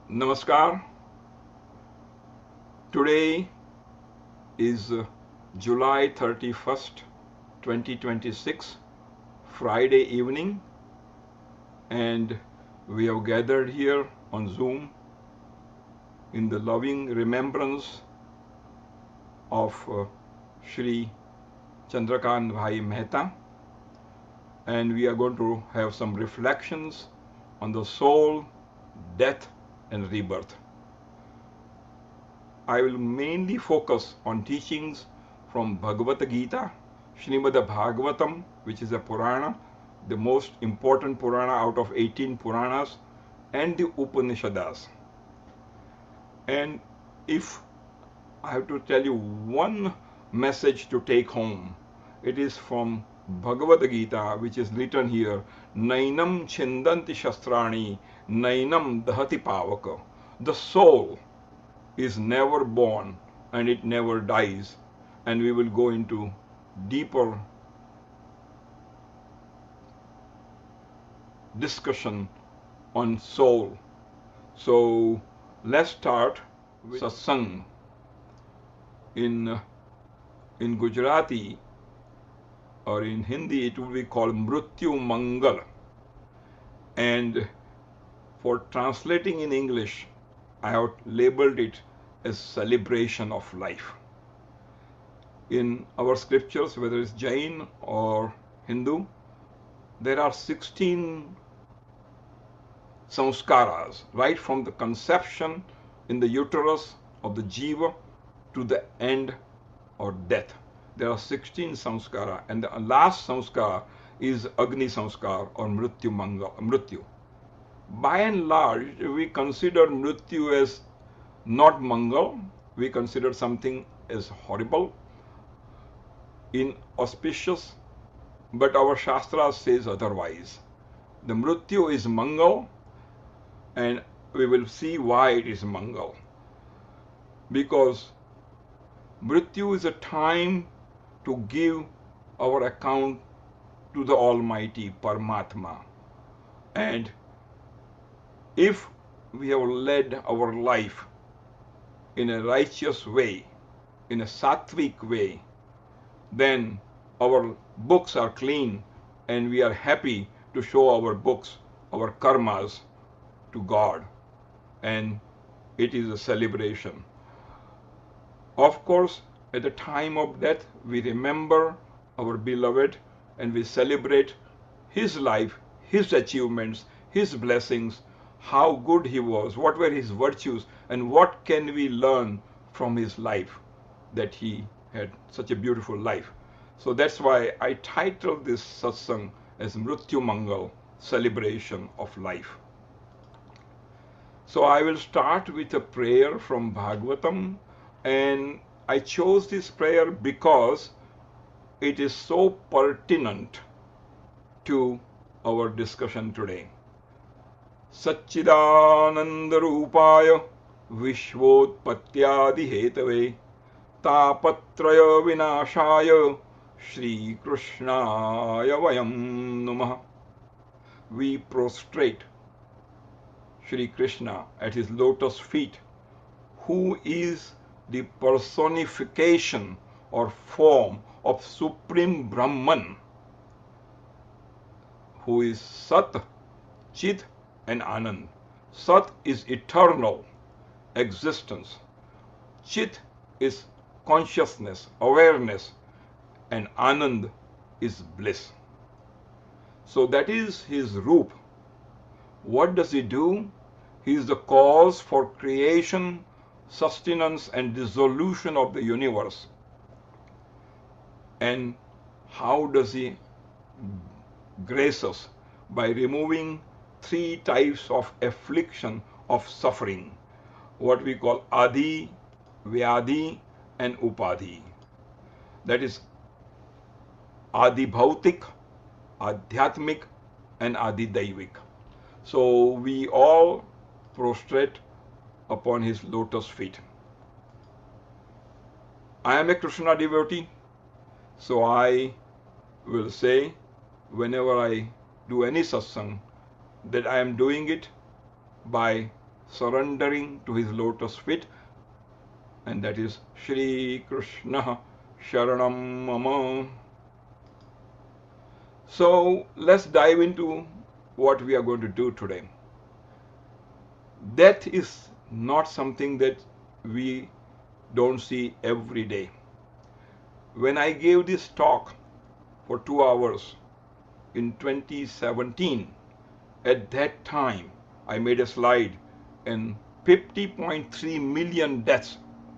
Namaskar. Today is July 31st, 2026, Friday evening, and we have gathered here on Zoom in the loving remembrance of Shri Chandrakant Bhai Mehta, and we are going to have some reflections on the soul, death, and rebirth. I will mainly focus on teachings from Bhagvat Gita, Srimad Bhagavatam, which is a Purana, the most important Purana out of 18 Puranas, and the Upnishadas. And if I have to tell you one message to take home, it is from Bhagavad Gita, which is written here, Nainam Chindanti Shastrani, Nainam Dahati Pavaka. The soul is never born and it never dies. And we will go into deeper discussion on soul. So let's start with Satsang. In Gujarati or in Hindi, it will be called Mrityu Mangal. And for translating in English, I have labeled it as celebration of life. In our scriptures, whether it's Jain or Hindu, there are 16 samskaras, right from the conception in the uterus of the jiva to the end or death. There are 16 samskara, and the last samskara is Agni samskar or Mrityu Mangal. Mrityu. By and large, we consider Mrityu as not Mangal. We consider something as horrible, inauspicious, but our Shastra says otherwise. The Mrityu is Mangal, and we will see why it is Mangal. Because Mrityu is a time to give our account to the Almighty Paramatma. And if we have led our life in a righteous way, in a sattvic way, then our books are clean and we are happy to show our books, our karmas to God. And it is a celebration. Of course, at the time of death, we remember our beloved and we celebrate his life, his achievements, his blessings, how good he was, what were his virtues, and what can we learn from his life, that he had such a beautiful life. So that's why I titled this satsang as Mrityu Mangal, celebration of life. So I will start with a prayer from Bhagavatam, and I chose this prayer because it is so pertinent to our discussion today. Satchidananda Rupaya Vishvotpatyadi Hetave Tapatraya Vinashaya Shri Krishnaya Vayam Namaha. We prostrate Shri Krishna at his lotus feet, who is the personification or form of Supreme Brahman, who is Sat, Chit, and Anand. Sat is eternal existence. Chit is consciousness, awareness, and Anand is bliss. So that is his roop. What does he do? He is the cause for creation, sustenance, and dissolution of the universe. And how does he grace us? By removing 3 types of affliction, of suffering, what we call Adi, Vyadi, and Upadhi. That is Adi Bhautik, Adhyatmik, and Adi Daivik. So we all prostrate upon his lotus feet. I am a Krishna devotee, so I will say whenever I do any satsang that I am doing it by surrendering to his lotus feet, and that is Shri Krishna Sharanam Mama. So let's dive into what we are going to do today. Death is not something that we don't see every day. When I gave this talk for 2 hours in 2017, at that time I made a slide and 50.3 million deaths,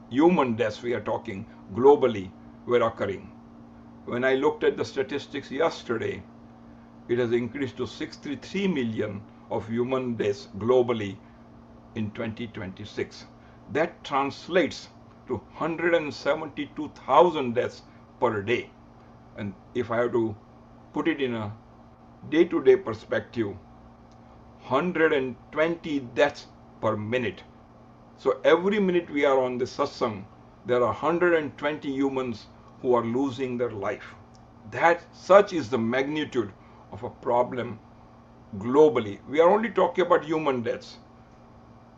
human deaths we are talking, globally were occurring. When I looked at the statistics yesterday, it has increased to 63 million of human deaths globally in 2026. That translates to 172,000 deaths per day. And if I have to put it in a day-to-day perspective, 120 deaths per minute. So every minute we are on the satsang, there are 120 humans who are losing their life. Such is the magnitude of a problem globally. We are only talking about human deaths.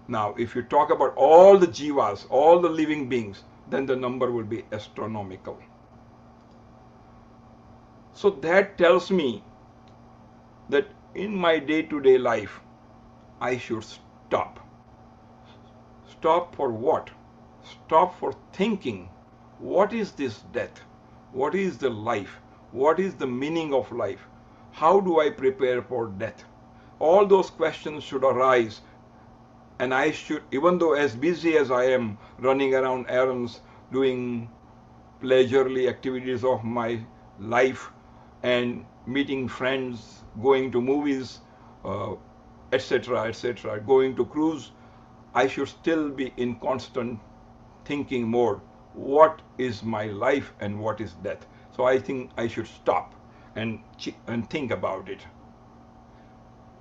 Now, if you talk about all the jivas, all the living beings, then the number will be astronomical. So that tells me that in my day-to-day life, I should stop. Stop for what? Stop for thinking, what is this death? What is the life? What is the meaning of life? How do I prepare for death? All those questions should arise, and I should, even though as busy as I am running around errands, doing leisurely activities of my life and meeting friends, going to movies, etc., etc., going to cruise, I should still be in constant thinking mode. What is my life and what is death? So I think I should stop and think about it.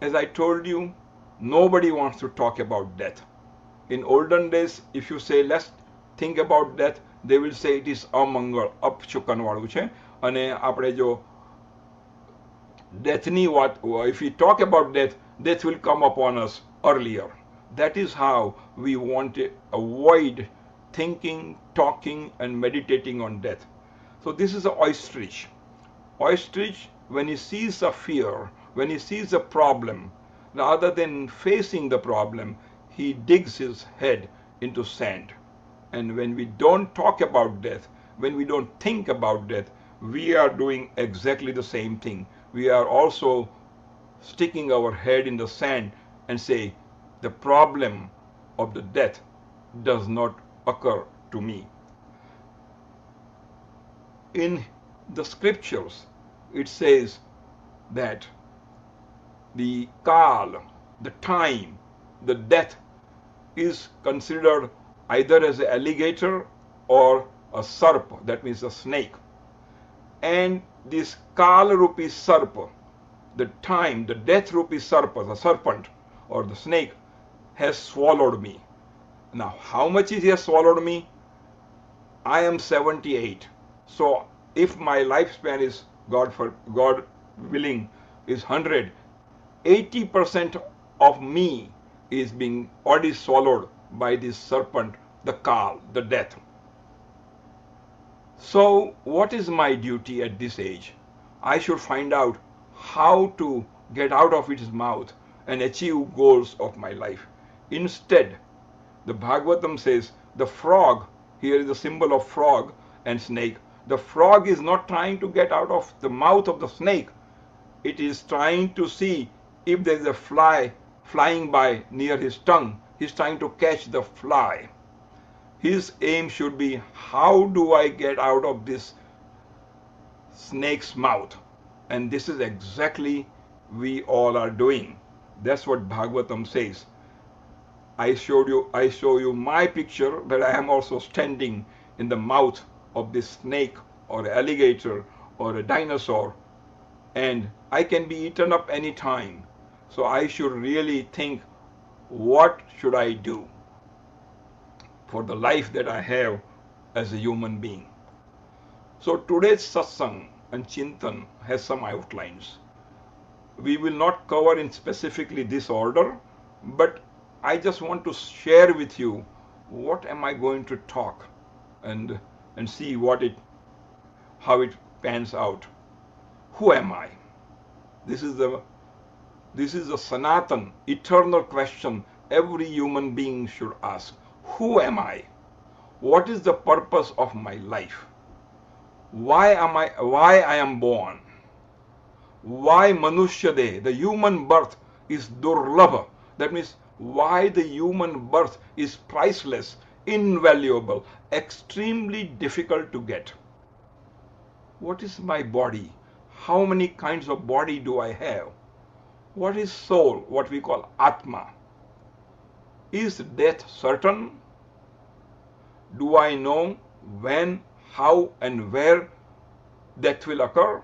As I told you, nobody wants to talk about death. In olden days, if you say let's think about death, they will say it is amangal, upchukan વાળું છે. અને આપણે જો deathની વાત, if we talk about death, death will come upon us earlier. That is how we want to avoid thinking, talking, and meditating on death. So this is an ostrich. Ostrich, when he sees a fear, when he sees a problem, rather than facing the problem, he digs his head into sand. And when we don't talk about death, when we don't think about death, we are doing exactly the same thing. We are also sticking our head in the sand and say, the problem of the death does not occur to me. In the scriptures, it says that the kal, the time, the death is considered either as an alligator or a sarp, that means a snake. And this kal rupi sarp, the time, the death rupi sarpa, the serpent or the snake, has swallowed me. Now, how much he has swallowed me? I am 78. So if my lifespan is, God willing, is 100, 80% of me is being already swallowed by this serpent, the kal, the death. So what is my duty at this age? I should find out how to get out of its mouth and achieve goals of my life. Instead, the Bhagavatam says the frog, here is the symbol of frog and snake. The frog is not trying to get out of the mouth of the snake. It is trying to see if there is a fly flying by near his tongue. He's trying to catch the fly. His aim should be, how do I get out of this snake's mouth? And this is exactly we all are doing. That's what Bhagavatam says. I show you my picture that I am also standing in the mouth of this snake or alligator or a dinosaur, and I can be eaten up any time. So I should really think, what should I do for the life that I have as a human being? So today's satsang and chintan has some outlines. We will not cover in specifically this order, but I just want to share with you what am I going to talk and see how it pans out. Who am I? This is the Sanatan, eternal question every human being should ask. Who am I? What is the purpose of my life? Why I am born? Why Manushya, the human birth, is durlabha? That means why the human birth is priceless, invaluable, extremely difficult to get. What is my body? How many kinds of body do I have? What is soul, what we call Atma? Is death certain? Do I know when, how, and where death will occur?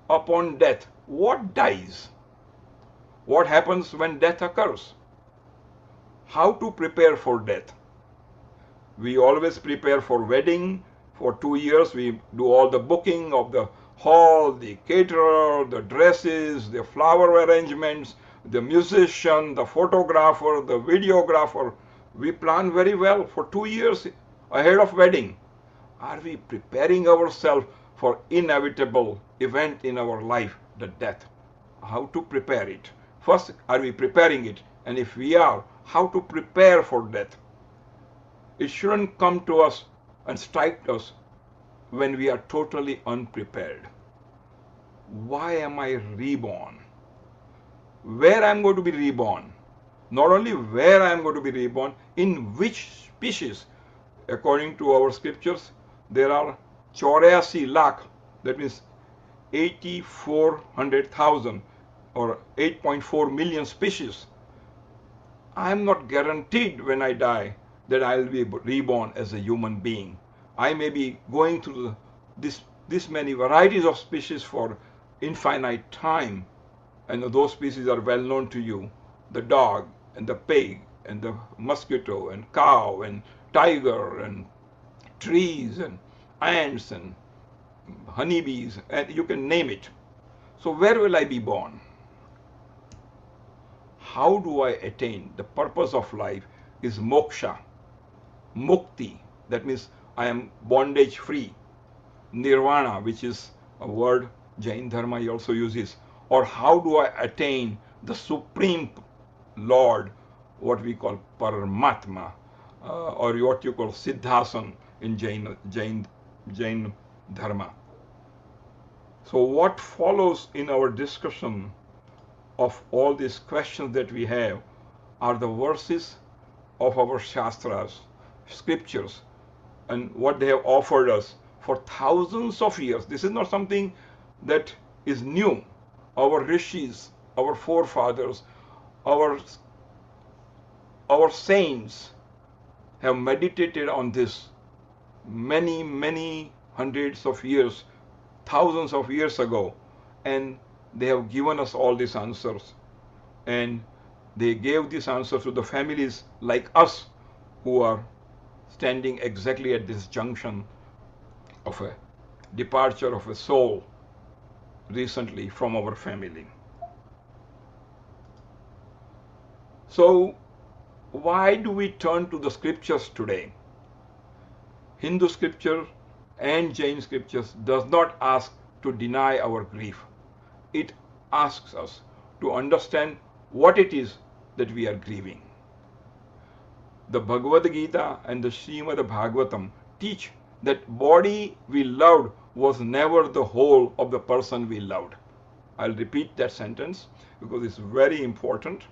Upon death, what dies? What happens when death occurs? How to prepare for death? We always prepare for wedding. For 2 years, we do all the booking of the hall, the caterer, the dresses, the flower arrangements, the musician, the photographer, the videographer. We plan very well for 2 years ahead of wedding. Are we preparing ourselves for inevitable event in our life, the death? How to prepare it? First, are we preparing it? And if we are, how to prepare for death? It shouldn't come to us and strike us when we are totally unprepared. Why am I reborn? Where I am going to be reborn? Not only where I am going to be reborn, in which species? According to our scriptures, there are 84 lakh, that means 8400,000 or 8.4 million species. I am not guaranteed when I die that I will be reborn as a human being. I may be going through this many varieties of species for infinite time, and those species are well known to you. The dog and the pig and the mosquito and cow and tiger and trees and ants and honeybees, and you can name it. So where will I be born? How do I attain? The purpose of life is moksha, mukti, that means I am bondage free. Nirvana, which is a word Jain Dharma also uses. Or how do I attain the Supreme Lord, what we call Paramatma, or what you call Siddhasan in Jain Dharma. So what follows in our discussion of all these questions that we have are the verses of our Shastras, scriptures, and what they have offered us for thousands of years. This is not something that is new. Our rishis, our forefathers, our saints have meditated on this many hundreds of years, thousands of years ago, and they have given us all these answers. And they gave these answers to the families like us who are standing exactly at this junction of a departure of a soul recently from our family. So why do we turn to the scriptures today? Hindu scripture and Jain scriptures does not ask to deny our grief. It asks us to understand what it is that we are grieving. The Bhagavad Gita and the Srimad Bhagavatam teach that body we loved was never the whole of the person we loved. I'll repeat that sentence because it's very important.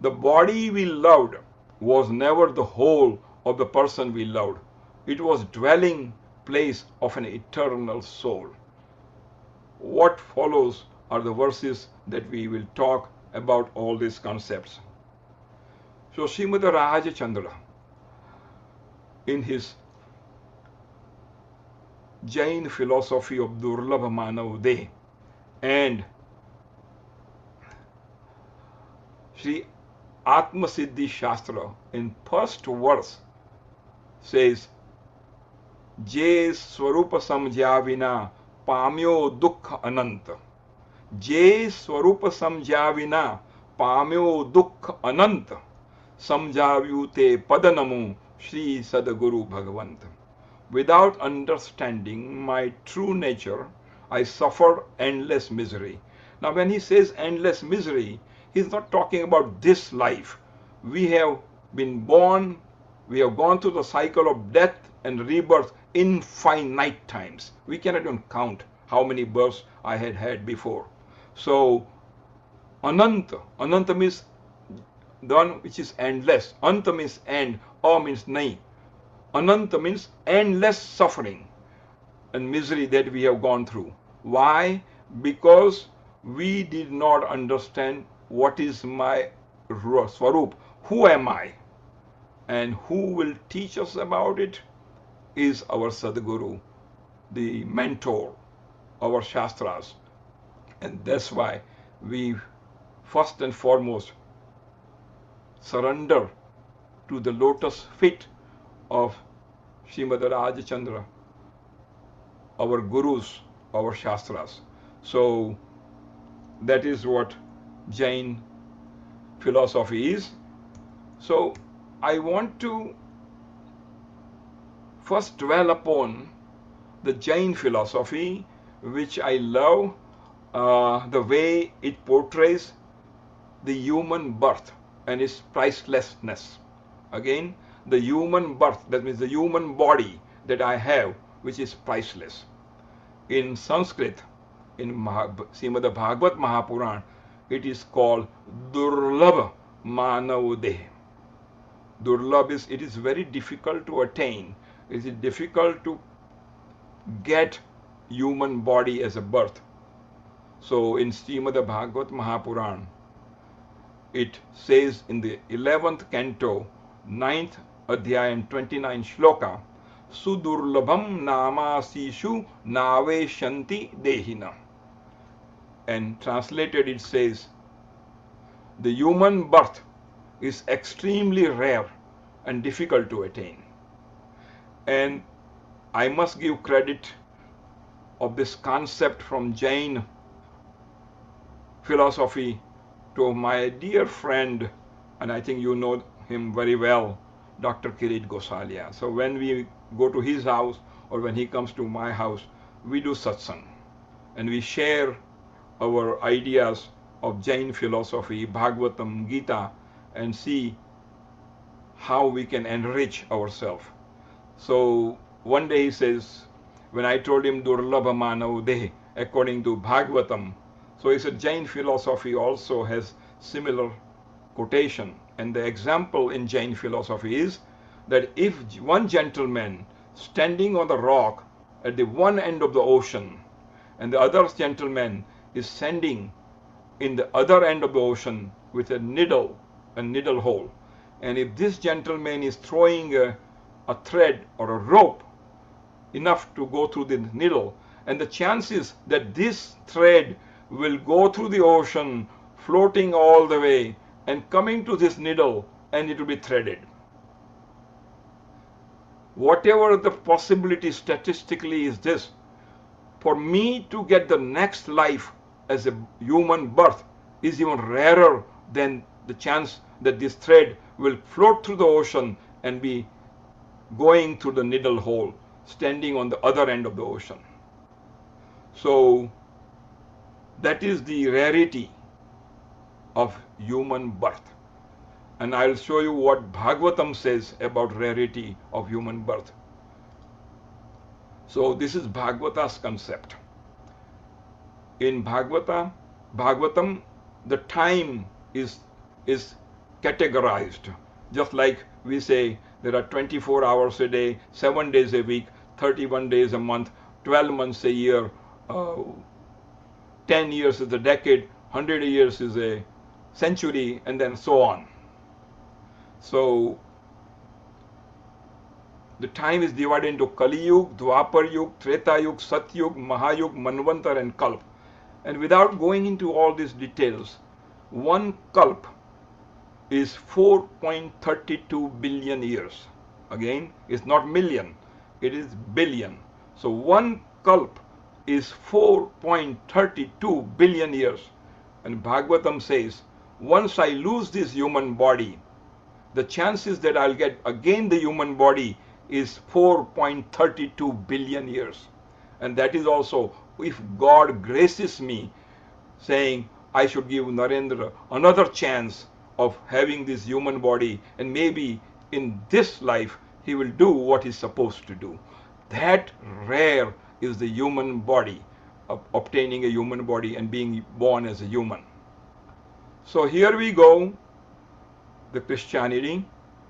The body we loved was never the whole of the person we loved. It was dwelling place of an eternal soul. What follows are the verses that we will talk about all these concepts. So Srimad Ramchandra, in his Jain philosophy of Durlabha Manav Deh and Shri Atma Siddhi Shastra, in first verse says, Je Swarupa Samjya Vina Pamyo Dukha Ananta. Je Swarupa Samjya Vina પામ્યો દુઃખ અનંત, સમજાવ્યું તે પદનમું Shri Sadguru Bhagavant. Without understanding my true nature, I suffer endless misery. Now, when he says endless misery, he's not talking about this life. We have been born, we have gone through the cycle of death and rebirth infinite times. We cannot even count how many births I had had before. So, Ananta, Ananta means the one which is endless. Anta means end, or means nahi. Ananta means endless suffering and misery that we have gone through. Why? Because we did not understand what is my Swarup. Who am I? And who will teach us about it is our Sadguru, the mentor, our Shastras. And that's why we first and foremost surrender to the lotus feet of Srimad Ramchandra, our gurus, our Shastras. So that is what Jain philosophy is. So I want to first dwell upon the Jain philosophy, which I love, the way it portrays the human birth and its pricelessness. Again, the human birth, that means the human body that I have, which is priceless. In Sanskrit, in Srimad Bhagvat Mahapuran, it is called Durlabha Manav Deh. Durlabh is, it is very difficult to attain. It is difficult to get human body as a birth. So in Srimad Bhagvat Mahapuran, it says in the 11th canto, 9th adhyaya and 29th shloka, Sudurlabham namasishu nave shanti dehina. And translated it says, the human birth is extremely rare and difficult to attain. And I must give credit of this concept from Jain philosophy to my dear friend, and I think you know him very well, Dr. Kirit Gosalia. So when we go to his house or when he comes to my house, we do satsang and we share our ideas of Jain philosophy, Bhagavatam, Gita, and see how we can enrich ourselves. So one day he says, when I told him Durlabha Manav Deh, according to Bhagavatam, so he said Jain philosophy also has similar quotation. And the example in Jain philosophy is that if one gentleman standing on the rock at the one end of the ocean and the other gentleman is standing in the other end of the ocean with a needle hole, and if this gentleman is throwing a thread or a rope enough to go through the needle, and the chances that this thread will go through the ocean, floating all the way and coming to this needle, and it will be threaded. Whatever the possibility statistically is this, for me to get the next life as a human birth is even rarer than the chance that this thread will float through the ocean and be going through the needle hole, standing on the other end of the ocean. So that is the rarity of human birth. And I'll show you what Bhagavatam says about rarity of human birth. So this is Bhagavata's concept. In Bhagavatam, the time is categorized. Just like we say there are 24 hours a day, 7 days a week, 31 days a month, 12 months a year, 10 years is a decade, 100 years is a century, and then so on. So the time is divided into Kali Yuga, Dwapar Yuga, Treta Yuga, Satyug, Mahayug, Manvantar, and Kalp. And without going into all these details, one Kalp is 4.32 billion years. Again, it's not million, it is billion. So one Kalp is 4.32 billion years. And Bhagavatam says once I lose this human body, the chances that I'll get again the human body is 4.32 billion years. And that is also if God graces me saying I should give Narendra another chance of having this human body, and maybe in this life he will do what he's supposed to do. That rare is the human body, obtaining a human body and being born as a human. So here we go, the Christianity.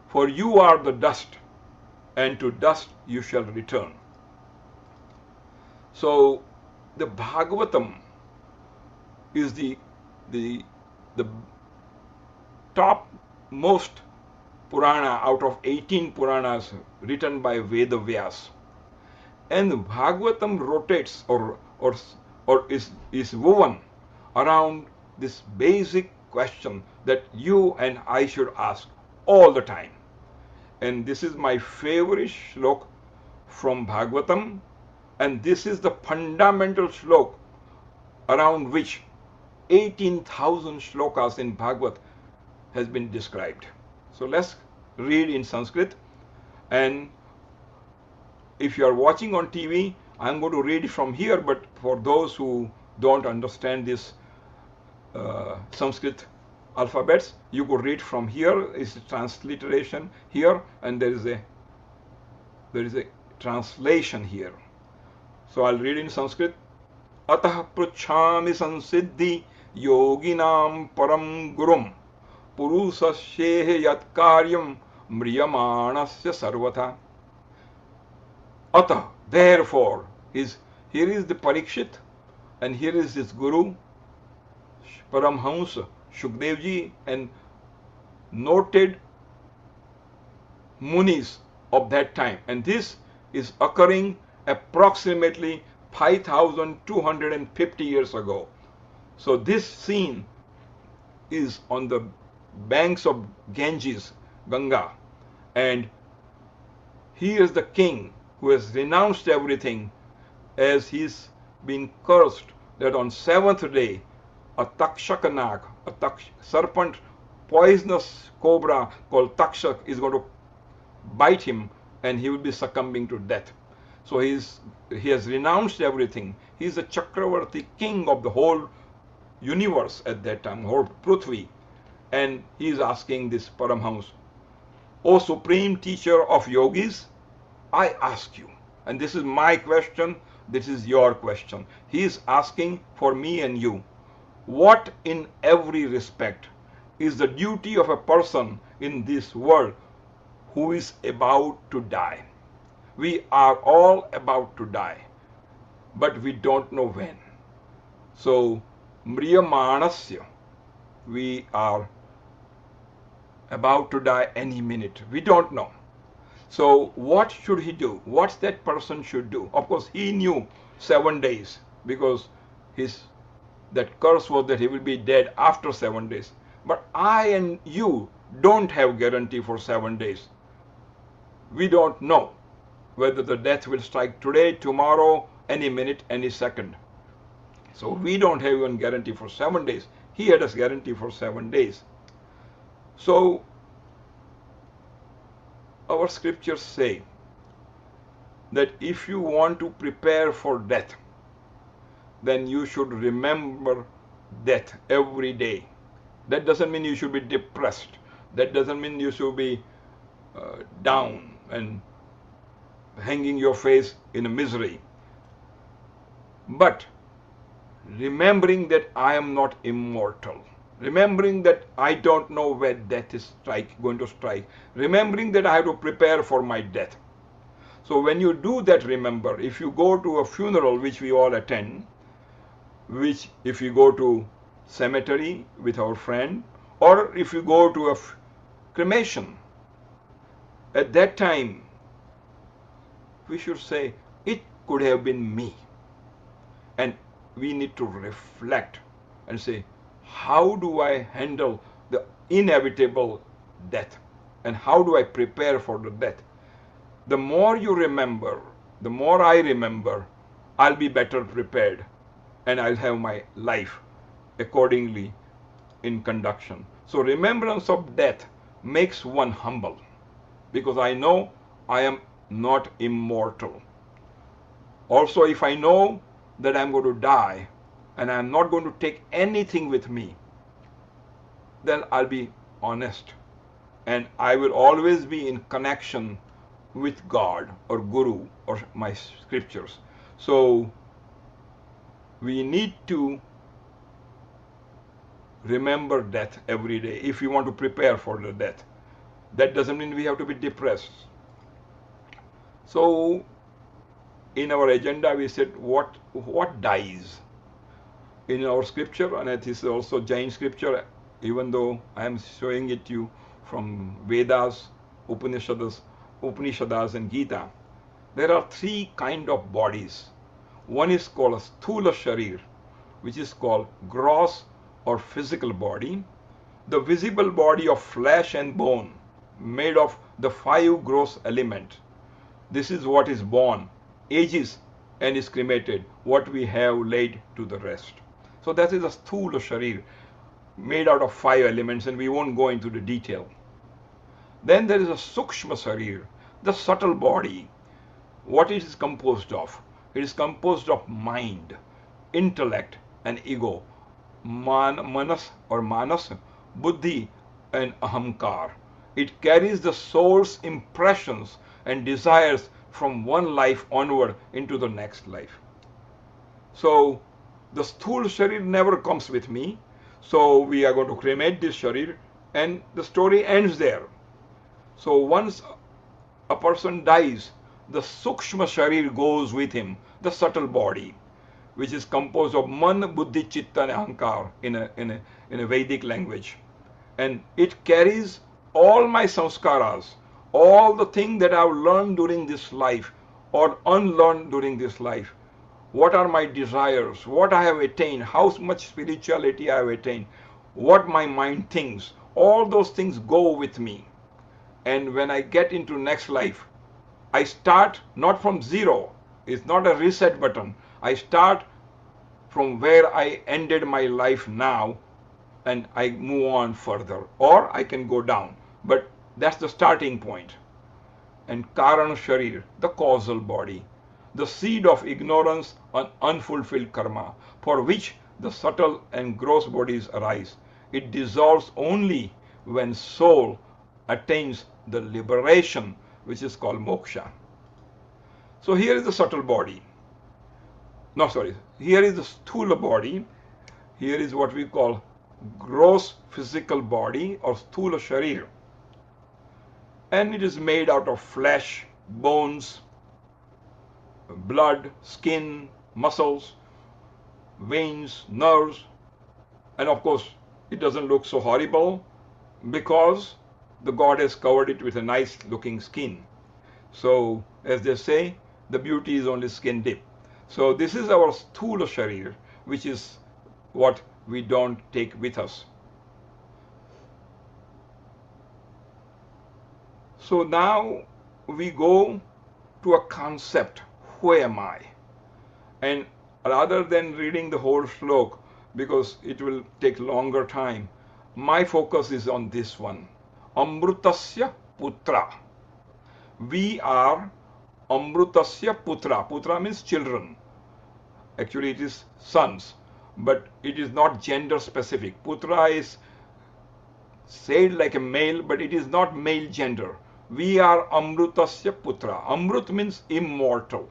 For you are the dust, and to dust you shall return. So the Bhagavatam is the top most Purana out of 18 Puranas written by Veda Vyas. And the Bhagavatam rotates or is woven around this basic question that you and I should ask all the time. And this is my favorite shloka from Bhagavatam, and this is the fundamental shloka around which 18,000 shlokas in Bhagavad has been described. So let's read in Sanskrit, and if you are watching on TV, I'm going to read it from here, but for those who don't understand this Sanskrit alphabets, you could read from here. Is transliteration here, and there is a translation here. So I'll read in Sanskrit. Atah pruchhami sansiddhi yoginam param gurum purusasyehe yat karyam mriyamanasya sarvata. Atah, therefore, here is the Parikshit, and here is his Guru, Paramhamsa, Shukdevji, and noted Munis of that time. And this is occurring approximately 5,250 years ago. So this scene is on the banks of Ganges, Ganga, and he is the king who has renounced everything, as he's been cursed that on 7th day a Takshakanak, a serpent, poisonous cobra called Takshak is going to bite him, and he will be succumbing to death. So he has renounced everything. He is the Chakravarti, king of the whole universe at that time, whole Prithvi. And he is asking this Paramhams, O supreme teacher of yogis, I ask you, and this is my question, this is your question. He is asking for me and you, what in every respect is the duty of a person in this world who is about to die? We are all about to die, but we don't know when. So, mriyamanasya, we are about to die any minute. We don't know. So what should he do? What that person should do? Of course, he knew 7 days, because that curse was that he will be dead after 7 days. But I and you don't have guarantee for 7 days. We don't know whether the death will strike today, tomorrow, any minute, any second. So we don't have even guarantee for 7 days. He had a guarantee for 7 days. So our scriptures say that if you want to prepare for death, then you should remember death every day. That doesn't mean you should be depressed. That doesn't mean you should be down and hanging your face in a misery. But remembering that I am not immortal, remembering that I don't know where death is going to strike, remembering that I have to prepare for my death. So when you do that, remember, if you go to a funeral, which we all attend, which if you go to cemetery with our friend, or if you go to a cremation, at that time we should say, it could have been me. And we need to reflect and say, how do I handle the inevitable death? And how do I prepare for the death? The more you remember, the more I remember, I'll be better prepared, and I'll have my life accordingly in conduction. So remembrance of death makes one humble, because I know I am not immortal. Also, if I know that I'm going to die and I'm not going to take anything with me, then I'll be honest and I will always be in connection with God or Guru or my scriptures. So we need to remember death every day if we want to prepare for the death. That doesn't mean we have to be depressed. So in our agenda we said what dies. In our scripture, and it is also Jain scripture, even though I am showing it to you from Vedas, Upnishadas and Gita, there are three kind of bodies. One is called a sthula sharir, which is called gross or physical body, the visible body of flesh and bone, made of the five gross elements. This is what is born, ages, and is cremated, what we have laid to the rest. So that is a sthula sharir, made out of five elements, and we won't go into the detail. Then there is a sukshma sharir, the subtle body. What it is composed of? It is composed of mind, intellect, and ego, manas, buddhi, and ahamkar. It carries the soul's impressions and desires from one life onward into the next life. So the sthula sharir never comes with me. So we are going to cremate this sharir and the story ends there. So once a person dies, the sukshma sharir goes with him, the subtle body, which is composed of man, buddhi, chitta and ahankar in a Vedic language. And it carries all my samskaras, all the things that I have learned during this life or unlearned during this life. What are my desires, what I have attained, how much spirituality I have attained, what my mind thinks, all those things go with me. And when I get into next life, I start not from zero. It's not a reset button. I start from where I ended my life now and I move on further. Or I can go down. But that's the starting point. And Karan Sharir, the causal body, the seed of ignorance and unfulfilled karma, for which the subtle and gross bodies arise. It dissolves only when soul attains the liberation, which is called moksha. So here is the subtle body. No, sorry. Here is the sthula body. Here is what we call gross physical body or sthula sharir. And it is made out of flesh, bones, blood, skin, muscles, veins, nerves, and of course it doesn't look so horrible because the God has covered it with a nice looking skin. So as they say, the beauty is only skin deep. So this is our sthula sharir, which is what we don't take with us. So now we go to a concept. Who am I? And rather than reading the whole shloka, because it will take longer time, my focus is on this one. Amrutasya putra. We are Amrutasya putra. Putra means children. Actually it is sons, but it is not gender specific. Putra is said like a male, but it is not male gender. We are Amrutasya putra. Amrut means immortal.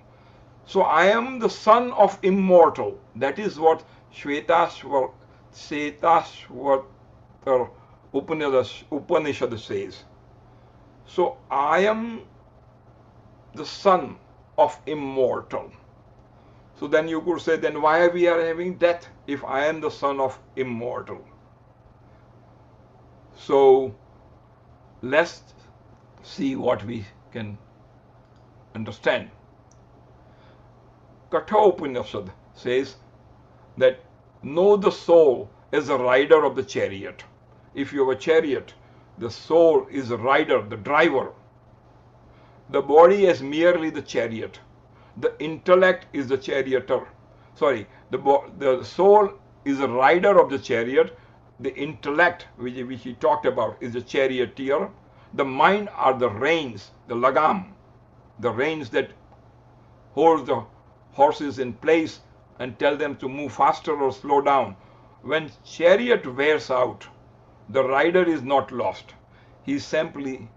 So I am the son of immortal. That is what Shvetashvatar Upanishad says. So I am the son of immortal. So then you could say, then why we are having death if I am the son of immortal? So let's see what we can understand. Katha Upanishad says that know the soul as a rider of the chariot. If you have a chariot, the soul is the rider, the driver. The body is merely the chariot. The intellect is the charioteer. Sorry, the soul is a rider of the chariot. the intellect, which he talked about, is the charioteer. The mind are the reins, the lagam, the reins that hold the horses in place and tell them to move faster or slow down. When chariot wears out, the rider is not lost. He simply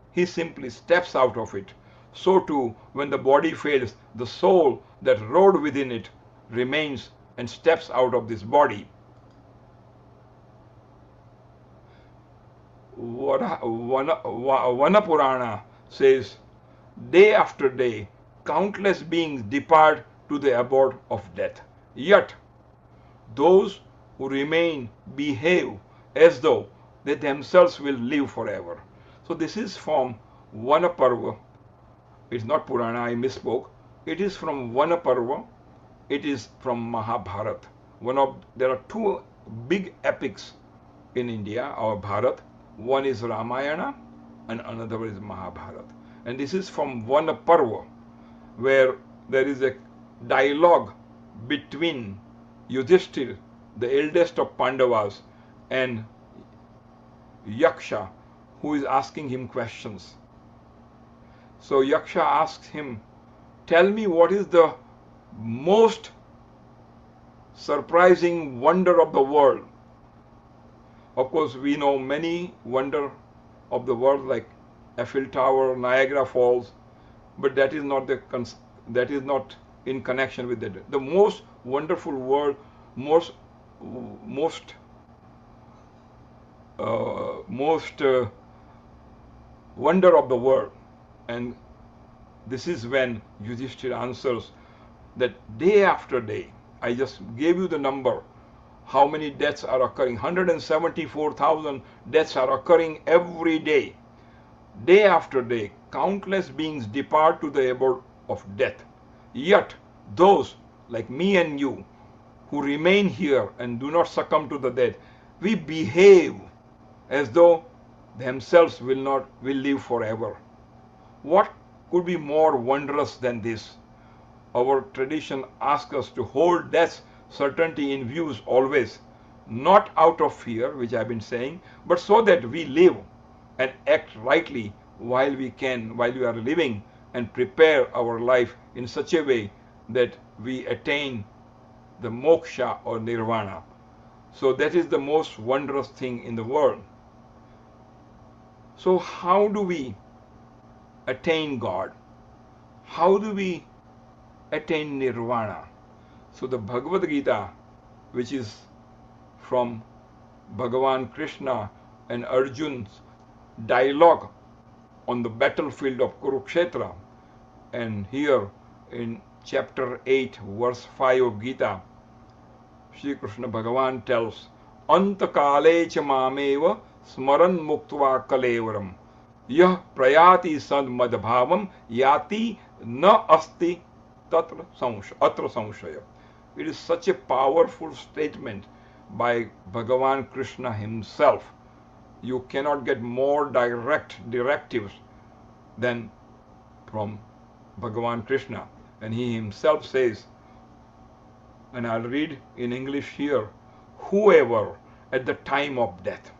steps out of it. So too, when the body fails, the soul that rode within it remains and steps out of this body. Vana Purana says, day after day, countless beings depart to the abode of death. Yet, those who remain behave as though they themselves will live forever. So this is from Vana Parva. It's not Purana, I misspoke. It is from Vana Parva. It is from Mahabharata. There are two big epics in India, or Bharat. One is Ramayana and another is Mahabharata. And this is from Vana Parva, where there is a dialogue between Yudhishthir, the eldest of Pandavas, and Yaksha, who is asking him questions. So Yaksha asks him, tell me what is the most surprising wonder of the world. Of course, we know many wonders of the world like Eiffel Tower, Niagara Falls, but that is not in connection with that. The most wonderful world, most wonder of the world. And this is when Yudhishthira answers that day after day, I just gave you the number, how many deaths are occurring. 174,000 deaths are occurring every day. Day after day, countless beings depart to the abode of death. Yet, those like me and you, who remain here and do not succumb to the death, we behave as though themselves will live forever. What could be more wondrous than this? Our tradition asks us to hold death's certainty in views always, not out of fear, which I've been saying, but so that we live and act rightly while we are living, and prepare our life in such a way that we attain the moksha or nirvana. So that is the most wondrous thing in the world. So how do we attain God? How do we attain nirvana? So the Bhagavad Gita, which is from Bhagavan Krishna and Arjun's dialogue on the battlefield of Kurukshetra, and here in chapter 8, verse 5 of Gita, Shri Krishna Bhagavan tells, Antakale cha mameva smaran muktva kalevaram yah prayati sad madbhavam yati na asti atra samshaya. It is such a powerful statement by Bhagavan Krishna himself. You cannot get more direct directives than from Bhagavan Krishna. And he himself says, and I'll read in English here, whoever at the time of death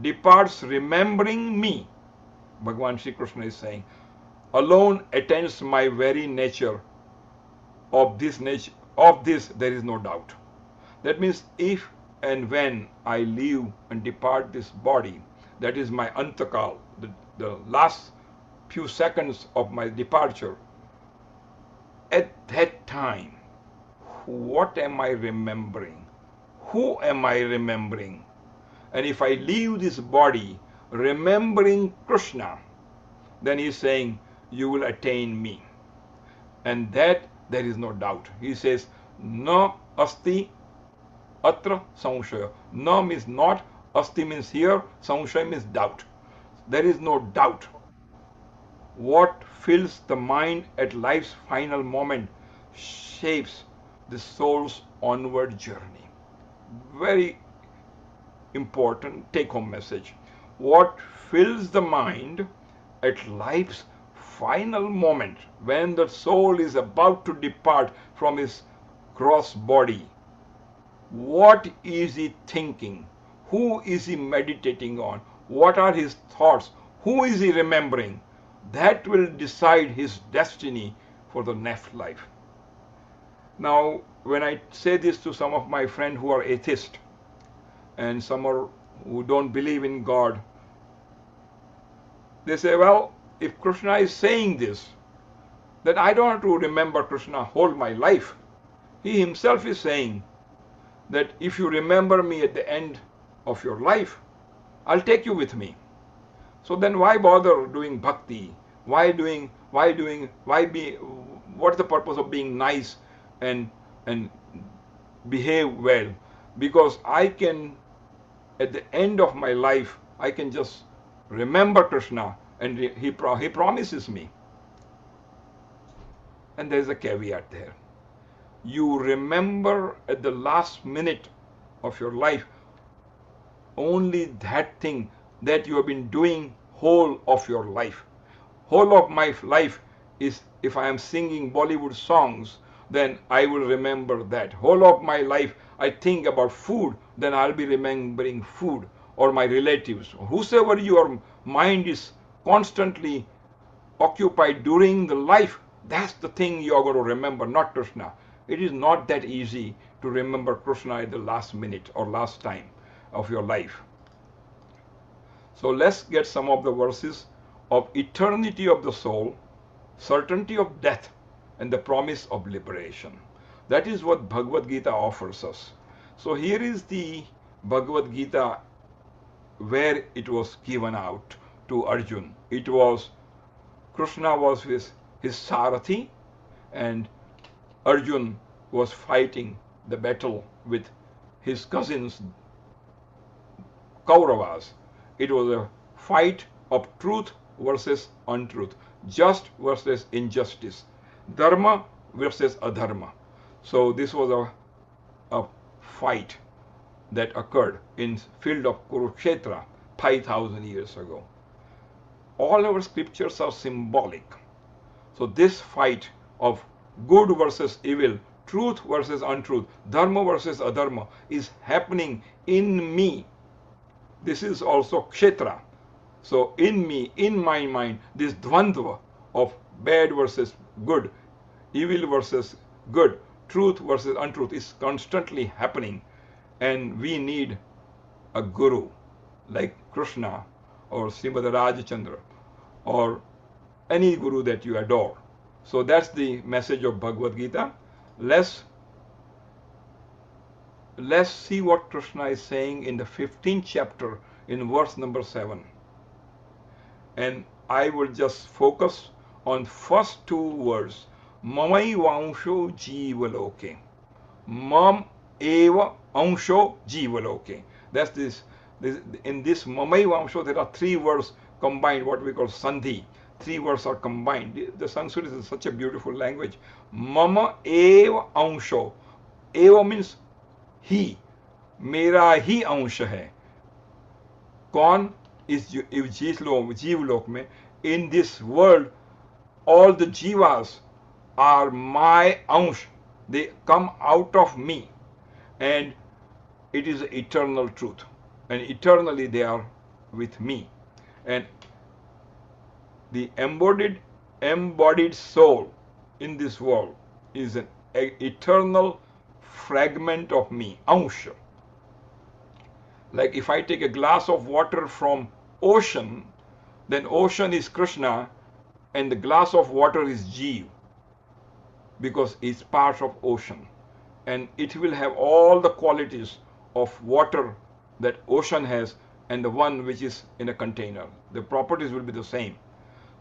departs remembering me, Bhagavan Shri Krishna is saying, alone attains my very nature. Of this there is no doubt. That means if and when I leave and depart this body, that is my antakal, the last few seconds of my departure, at that time, what am I remembering? Who am I remembering? And if I leave this body remembering Krishna, then he is saying, you will attain me. And that there is no doubt. He says, na asti atra samshaya. Na means not, asti means here, samshaya means doubt. There is no doubt. What fills the mind at life's final moment shapes the soul's onward journey. Very important take-home message. What fills the mind at life's final moment, when the soul is about to depart from his gross body, what is he thinking? Who is he meditating on? What are his thoughts? Who is he remembering? That will decide his destiny for the next life. Now, when I say this to some of my friends who are atheists and some are who don't believe in God, they say, well, if Krishna is saying this, then I don't have to remember Krishna whole my life. He himself is saying that if you remember me at the end of your life, I'll take you with me. So then why bother doing bhakti? What's the purpose of being nice and behave well? Because I can, at the end of my life, I can just remember Krishna, and he promises me. And there's a caveat there. You remember at the last minute of your life only that thing that you have been doing whole of your life. Whole of my life is, if I am singing Bollywood songs, then I will remember that. Whole of my life I think about food, then I'll be remembering food, or my relatives. Whosoever your mind is constantly occupied during the life, that's the thing you are going to remember, not Krishna. It is not that easy to remember Krishna at the last minute or last time of your life. So let's get some of the verses of eternity of the soul, certainty of death, and the promise of liberation. That is what Bhagavad Gita offers us. So here is the Bhagavad Gita where it was given out to Arjun. It was, Krishna was with his Sarathi, and Arjun was fighting the battle with his cousins Kauravas. It was a fight of truth versus untruth, just versus injustice, Dharma versus adharma. So this was a fight that occurred in field of Kurukshetra 5,000 years ago. All our scriptures are symbolic. So this fight of good versus evil, truth versus untruth, dharma versus adharma is happening in me. This is also kshetra. So in me, in my mind, this dvandva of bad versus good, evil versus good, truth versus untruth is constantly happening. And we need a guru like Krishna or Srimad Ramchandra or any guru that you adore. So that's the message of Bhagavad Gita. Let's see what Krishna is saying in the 15th chapter in verse number 7. And I will just focus on first two words. Mamai vansho jivaloke. Mam eva ansho jivaloke. That's this. In this mamai vansho, there are three words combined, what we call sandhi. Three words are combined. The Sanskrit is such a beautiful language. Mama eva ansho. Eva means he. Mera hi ansha hai. Kaun is जीवलोक में. In this world, all the jivas are my ansh. They come out of me. And it is eternal truth. And eternally they are with me. And the embodied soul in this world is an eternal fragment of me, ansha. Like if I take a glass of water from ocean, then ocean is Krishna and the glass of water is Jeev, because it's part of ocean. And it will have all the qualities of water that ocean has and the one which is in a container. The properties will be the same.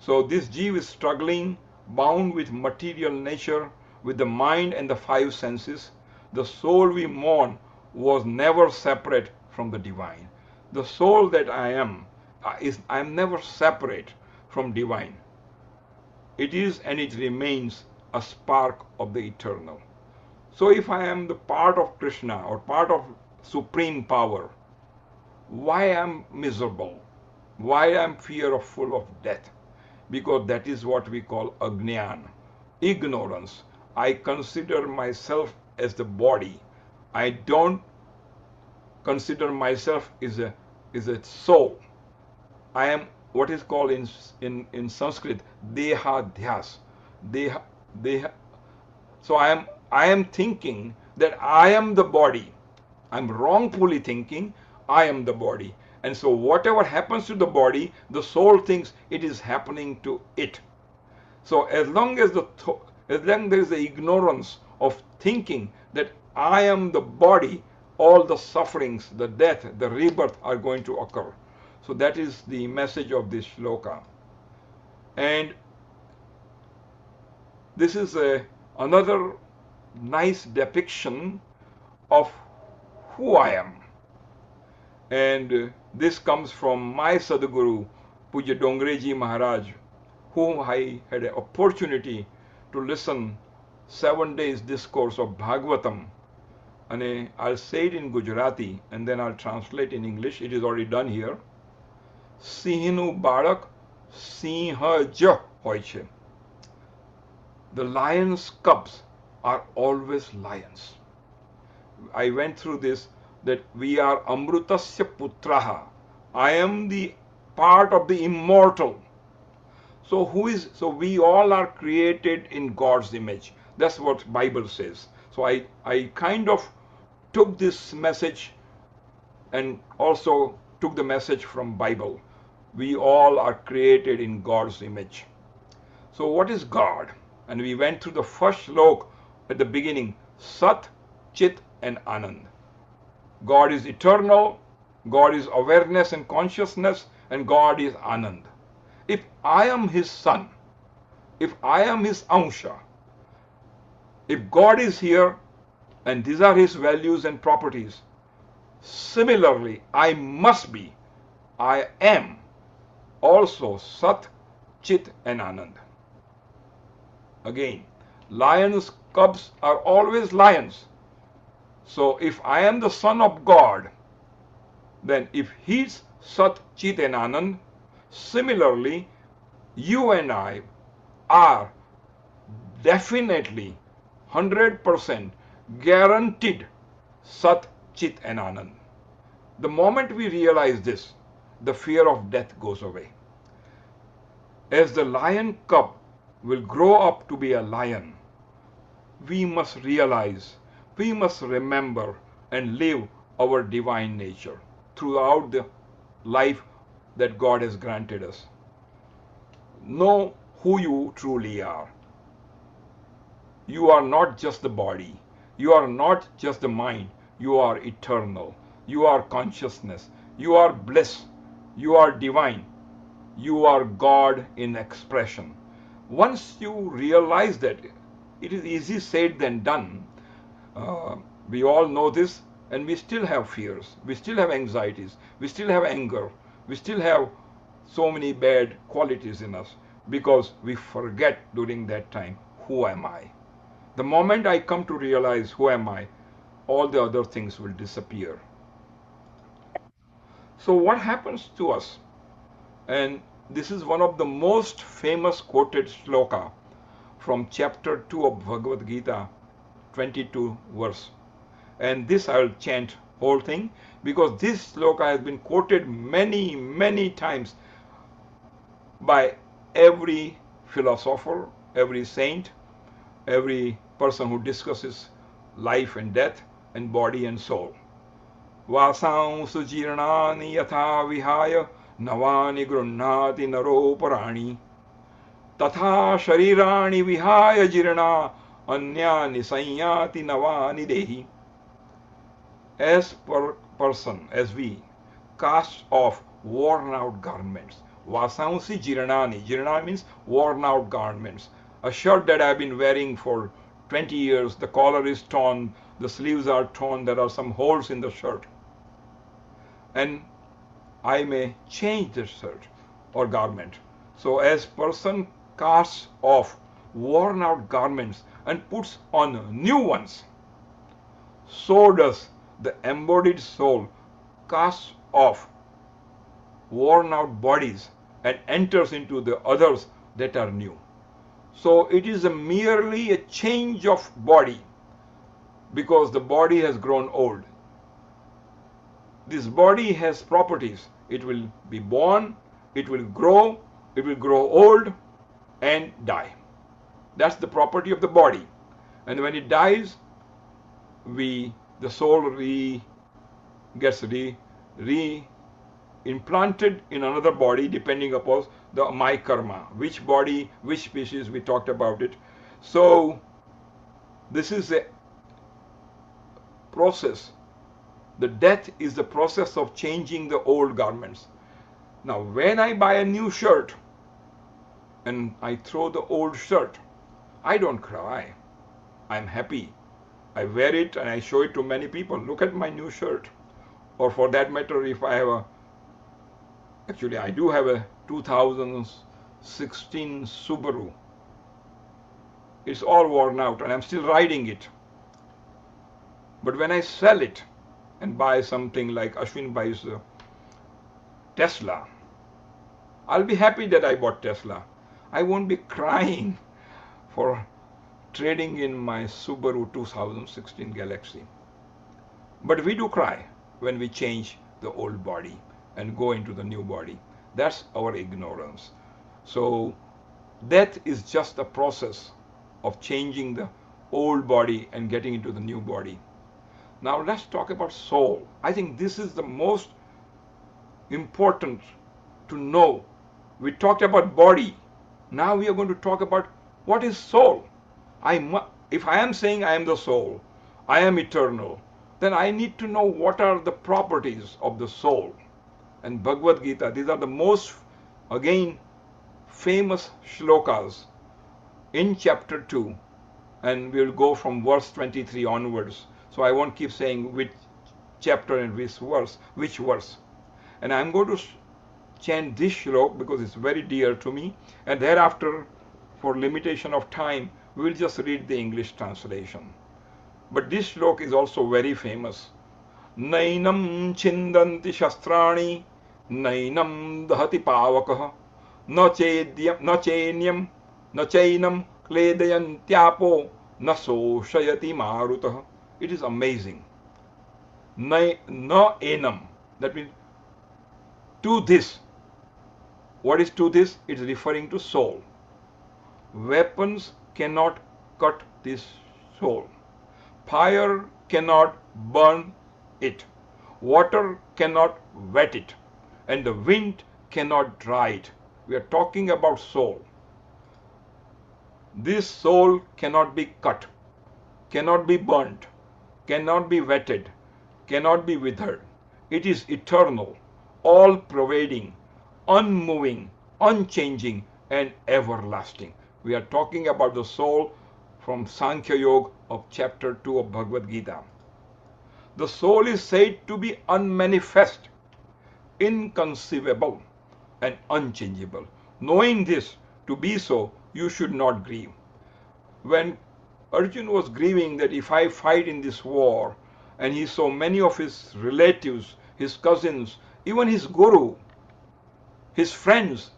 So this Jeev is struggling, bound with material nature, with the mind and the five senses. The soul we mourn was never separate from the divine. The soul that I am never separate from divine. It is and it remains a spark of the eternal. So if I am the part of Krishna or part of supreme power, why am I miserable? Why am I full of death? Because that is what we call ajnana, ignorance. I consider myself as the body. I don't consider myself is a soul. I am what is called in Sanskrit dehadhyas. Deha, deha. So I am thinking that I am the body. I'm wrongfully thinking I am the body. And so whatever happens to the body, the soul thinks it is happening to it. So as long as there is the ignorance of thinking that I am the body, all the sufferings, the death, the rebirth are going to occur. So that is the message of this shloka. And this is another nice depiction of who I am. And this comes from my Sadguru, Pujya Dongreji Maharaj, whom I had an opportunity to listen 7 days discourse of Bhagavatam. And I'll say it in Gujarati and then I'll translate in English. It is already done here. Sihinnu balak sinha ja hoy છે. The lion's cubs are always lions. I went through this, that we are amrutasya putraha. I am the part of the immortal. So we all are created in God's image. That's what Bible says. So I kind of took this message and also took the message from Bible. We all are created in God's image. So what is God? And we went through the first slok at the beginning, Sat, Chit and Anand. God is eternal, God is awareness and consciousness, and God is Anand. If I am His son, if I am His Ansha, if God is here and these are His values and properties, similarly I must be, I am also Sat, Chit and Anand. Again, lions' cubs are always lions. So if I am the son of God, then if He's Sat, Chit and Anand, similarly you and I are definitely 100% guaranteed Sat, Chit and Anand. The moment we realize this, the fear of death goes away. As the lion cub will grow up to be a lion, we must realize, we must remember and live our divine nature throughout the life that God has granted us. Know who you truly are. You are not just the body. You are not just the mind. You are eternal. You are consciousness. You are bliss. You are divine. You are God in expression. Once you realize that, it is easy said than done. We all know this, and we still have fears. We still have anxieties. We still have anger. We still have so many bad qualities in us because we forget during that time, who am I? The moment I come to realize who am I, all the other things will disappear. So what happens to us? And this is one of the most famous quoted shloka from chapter 2 of Bhagvat Gita, 22 verse. And this I will chant whole thing because this shloka has been quoted many, many times by every philosopher, every saint, every person who discusses life and death and body and soul. Vasansu jirnani yatha vihaya navani grunnati naro parani tatha sharirani vihaya jirna anyani sanyati navani dehi. As per person, as we cast off worn out garments, vasansi jirnani, jirna means worn out garments. A shirt that I've been wearing for 20 years, the collar is torn, the sleeves are torn, there are some holes in the shirt. And I may change the shirt or garment. So as person casts off worn out garments and puts on new ones, so does the embodied soul cast off worn out bodies and enters into the others that are new. So it is merely a change of body because the body has grown old. This body has properties. It will be born, it will grow old and die. That's the property of the body. And when it dies, the soul gets implanted in another body depending upon my karma. Which body, which species, we talked about it. So this is a process. The death is the process of changing the old garments. Now when I buy a new shirt and I throw the old shirt, I don't cry. I'm happy. I wear it and I show it to many people. Look at my new shirt. Or for that matter, if I have actually I do have a 2016 Subaru. It's all worn out and I'm still riding it. But when I sell it and buy something like Ashwin buys Tesla, I'll be happy that I bought Tesla. I won't be crying for trading in my Subaru 2016 Galaxy. But we do cry when we change the old body and go into the new body. That's our ignorance. So death is just a process of changing the old body and getting into the new body. Now let's talk about soul. I think this is the most important to know. We talked about body. Now we are going to talk about what is soul. If I am saying I am the soul, I am eternal, then I need to know what are the properties of the soul. And Bhagvat Gita, these are the most, again, famous shlokas in chapter 2. And we will go from verse 23 onwards. So I won't keep saying which chapter and which verse. And I'm going to chant this shlok because it's very dear to me. And thereafter, for limitation of time, we will just read the English translation. But this shlok is also very famous. Nainam chindanti shastrani, nainam dahati pavakah, na chenyam, na chainam kledayantyapo, na soshayati marutah. It is amazing. Na enam, that means to this. What is to this? It is referring to soul. Weapons cannot cut this soul. Fire cannot burn it. Water cannot wet it. And the wind cannot dry it. We are talking about soul. This soul cannot be cut, cannot be burnt, cannot be wetted, cannot be withered. It is eternal, all-pervading, unmoving, unchanging, and everlasting. We are talking about the soul from Sankhya Yoga of chapter 2 of Bhagavad Gita. The soul is said to be unmanifest, inconceivable, and unchangeable. Knowing this to be so, you should not grieve. When Arjuna was grieving that if I fight in this war, and he saw many of his relatives, his cousins, even his guru, his friends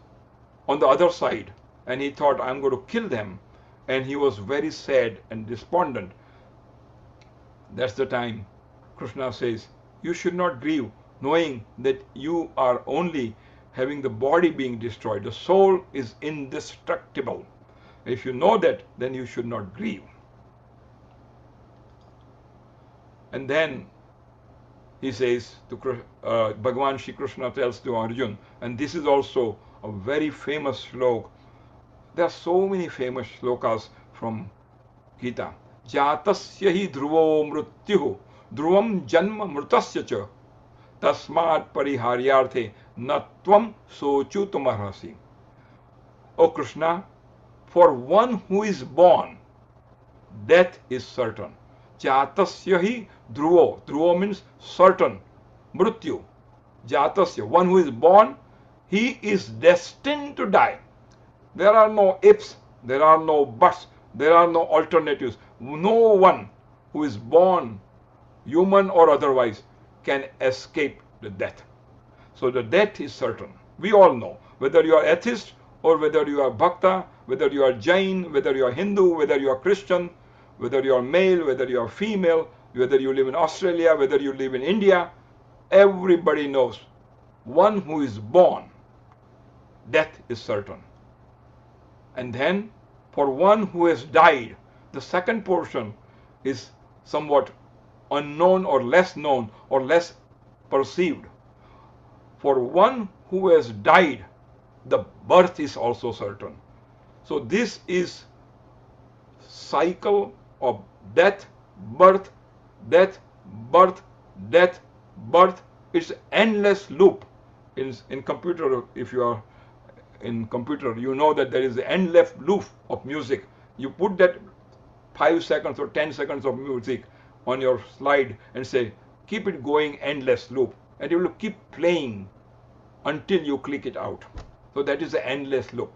on the other side, and he thought, I'm going to kill them. And he was very sad and despondent. That's the time Krishna says, you should not grieve, knowing that you are only having the body being destroyed. The soul is indestructible. If you know that, then you should not grieve. And then he says, Bhagavan Shri Krishna tells to Arjuna, and this is also a very famous shlok. There are so many famous shlokas from Gita. Jatasya hi dhruvo mrityuh dhruvam janma mritasya cha tasmat pariharyarthe natvam sochutumarhasi. O Krishna, for one who is born, death is certain. Jatasya hi dhruvo. Dhruvo means certain. Mrityu. Jatasya. One who is born, he is destined to die. There are no ifs, there are no buts, there are no alternatives. No one who is born, human or otherwise, can escape the death. So the death is certain. We all know, whether you are atheist or whether you are bhakta, whether you are Jain, whether you are Hindu, whether you are Christian, whether you are male, whether you are female, whether you live in Australia, whether you live in India, everybody knows, one who is born, death is certain. And then for one who has died, the second portion is somewhat unknown or less known or less perceived. For one who has died, the birth is also certain. So this is cycle of death, birth, death, birth, death, birth. It's endless loop. In computer, if you are in computer, you know that there is an endless loop of music. You put that 5 seconds or 10 seconds of music on your slide and say, keep it going, endless loop. And it will keep playing until you click it out. So that is the endless loop.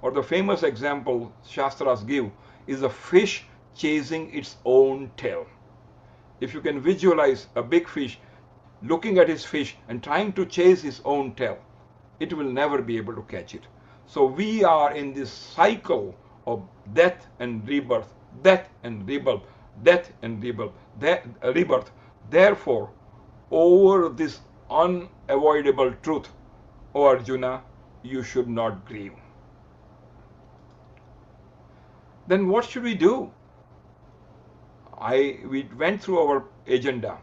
Or the famous example Shastras give is a fish chasing its own tail. If you can visualize a big fish looking at his fish and trying to chase his own tail, it will never be able to catch it. So we are in this cycle of death and rebirth, death and rebirth, death and rebirth, rebirth. Therefore, over this unavoidable truth, O Arjuna, you should not grieve. Then what should we do? We went through our agenda.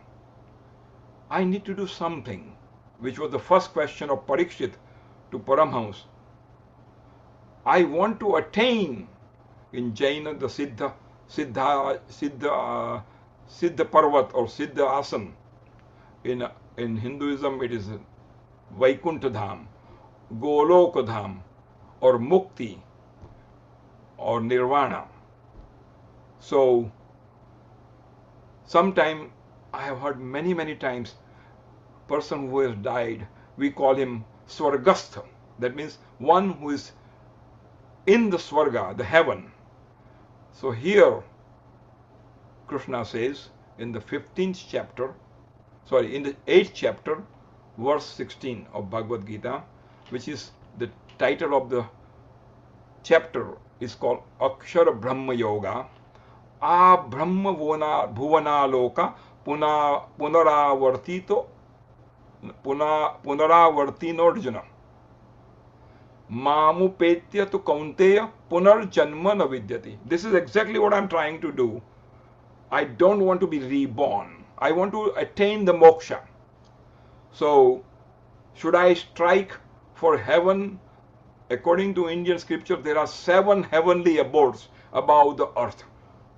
I need to do something, which was the first question of Parikshit to Paramhans. I want to attain, in Jaina, the Siddha Parvat or Siddha Asan. In Hinduism, it is Vaikuntha Dham, Goloka Dham, or Mukti, or Nirvana. So, sometime I have heard many times, person who has died, we call him Swargastha. That means one who is in the Swarga, the heaven. So here, Krishna says in the 15th chapter, in the 8th chapter, verse 16 of Bhagvat Gita, which is the title of the chapter, is called Akshara Brahma Yoga. A Brahma Bhuvana Loka Punaravartino Arjuna. Mamupetya tu kaunteya punarjanma na vidyati. This is exactly what I'm trying to do. I don't want to be reborn. I want to attain the moksha. So, should I strike for heaven? According to Indian scripture, there are 7 heavenly abodes above the earth.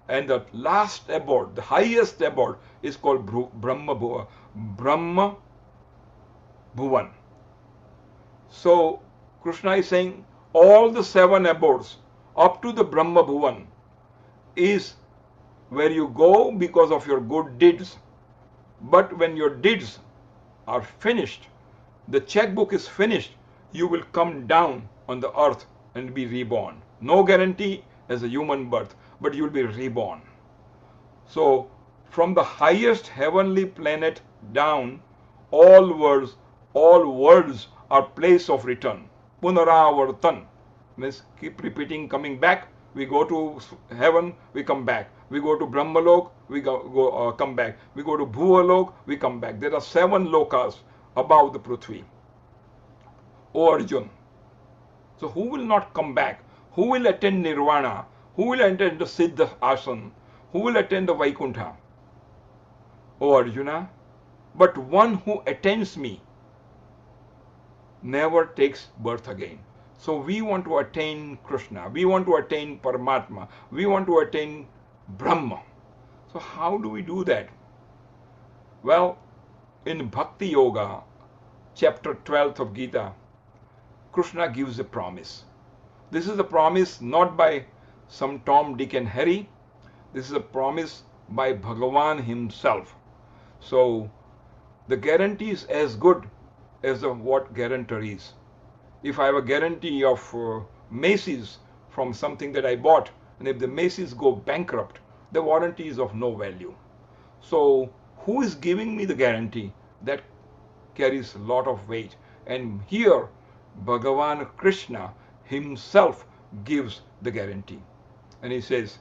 And the last abode, the highest abode, is called Brahma Bhuvan. So, Krishna is saying all the 7 abodes up to the Brahma Bhuvan is where you go because of your good deeds. But when your deeds are finished, the checkbook is finished, you will come down on the earth and be reborn. No guarantee as a human birth, but you will be reborn. So, from the highest heavenly planet down, all worlds are place of return. Punaravartan means keep repeating, coming back. We go to heaven, we come back. We go to Brahmalok, we come back. We go to Bhuvalok, we come back. There are 7 lokas above the Prithvi. O Arjun. So who will not come back? Who will attain Nirvana? Who will attain the Siddha Asan? Who will attain the Vaikuntha? O Arjuna. But one who attains me never takes birth again. So we want to attain Krishna. We want to attain Paramatma. We want to attain Brahma. So how do we do that? Well, in Bhakti Yoga, chapter 12th of Gita, Krishna gives a promise. This is a promise not by some Tom, Dick and Harry. This is a promise by Bhagavan himself. So the guarantee is as good as what guarantor is. If I have a guarantee of Macy's from something that I bought, and if the Macy's go bankrupt, the warranty is of no value. So who is giving me the guarantee? That carries a lot of weight. And here Bhagavan Krishna himself gives the guarantee. And he says,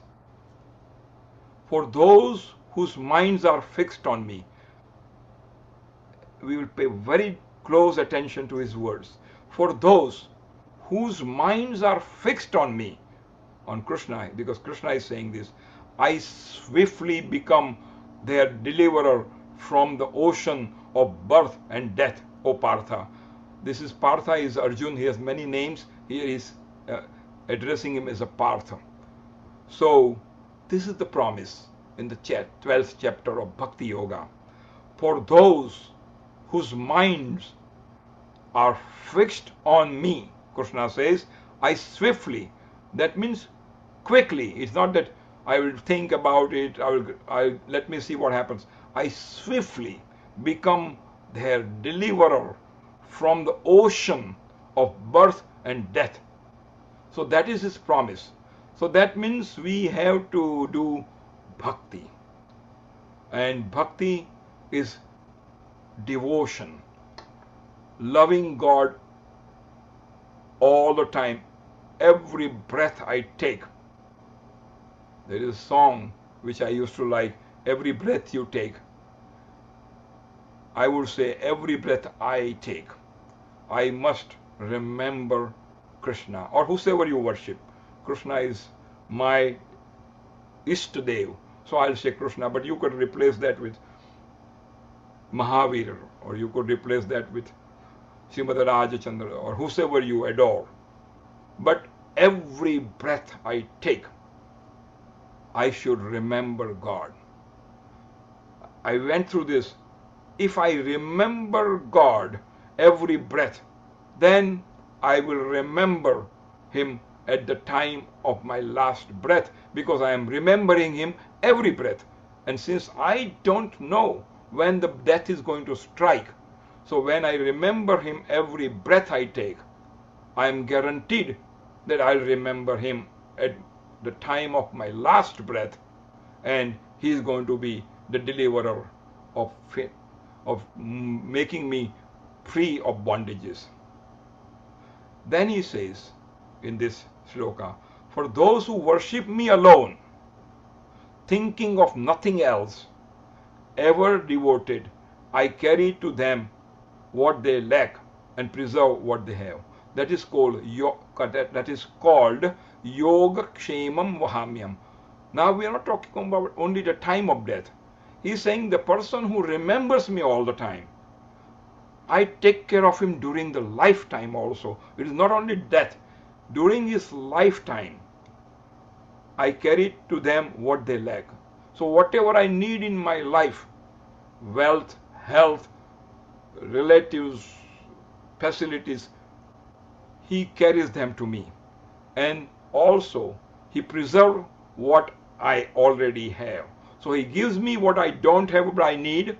for those whose minds are fixed on me, we will pay very close attention to his words. For those whose minds are fixed on me, on Krishna, because Krishna is saying this, I swiftly become their deliverer from the ocean of birth and death, O Partha. This is Partha is Arjun. He has many names. Here he is addressing him as a Partha. So this is the promise in the 12th chapter of Bhakti Yoga. For those whose minds are fixed on me, Krishna says, I swiftly, that means quickly. It's not that I will think about it, let me see what happens. I swiftly become their deliverer from the ocean of birth and death. So that is his promise. So that means we have to do bhakti. And bhakti is devotion, loving God all the time, every breath I take. There is a song which I used to like, every breath you take. I would say every breath I take, I must remember Krishna, or whosoever you worship. Krishna is my Ishtadev, so I'll say Krishna, but you could replace that with Mahavir, or you could replace that with Srimad Rajachandra, or whosoever you adore. But every breath I take, I should remember God. I went through this. If I remember God every breath, then I will remember Him at the time of my last breath, because I am remembering Him every breath. And since I don't know when the death is going to strike, so when I remember Him every breath I take, I am guaranteed that I'll remember Him at the time of my last breath, and He is going to be the deliverer of making me free of bondages. Then he says in this shloka, for those who worship me alone, thinking of nothing else, ever devoted, I carry to them what they lack and preserve what they have. That is called Yoga Kshemam Vahamyam. Now we are not talking about only the time of death. He is saying the person who remembers me all the time, I take care of him during the lifetime also. It is not only death. During his lifetime, I carry to them what they lack. So whatever I need in my life, wealth, health, relatives, facilities, He carries them to me. And also, He preserves what I already have. So He gives me what I don't have but I need,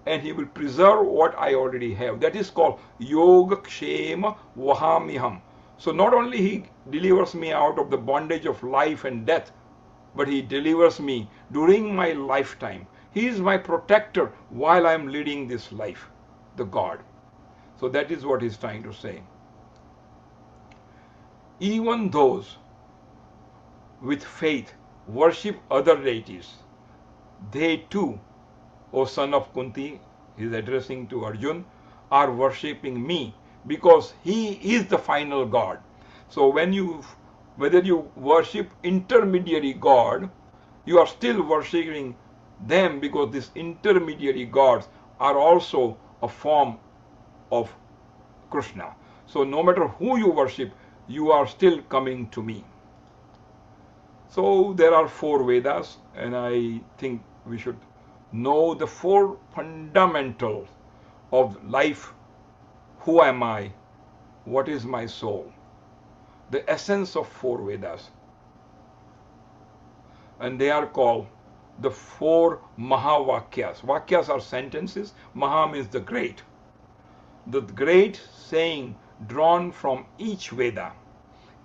and He will preserve what I already have. That is called Yoga Kshema Vahamiham. So not only He delivers me out of the bondage of life and death, but He delivers me during my lifetime. He is my protector while I am leading this life, the God. So that is what He is trying to say. Even those with faith worship other deities, they too, O son of Kunti, he is addressing to Arjun, are worshipping me, because He is the final God. So whether you worship intermediary God, you are still worshipping them, because these intermediary gods are also a form of Krishna. So no matter who you worship, you are still coming to me. So there are 4 Vedas, and I think we should know the 4 fundamentals of life. Who am I? What is my soul? The essence of 4 Vedas. And they are called the 4 Mahavakyas. Vakyas are sentences. Maha means the great. The great saying drawn from each Veda,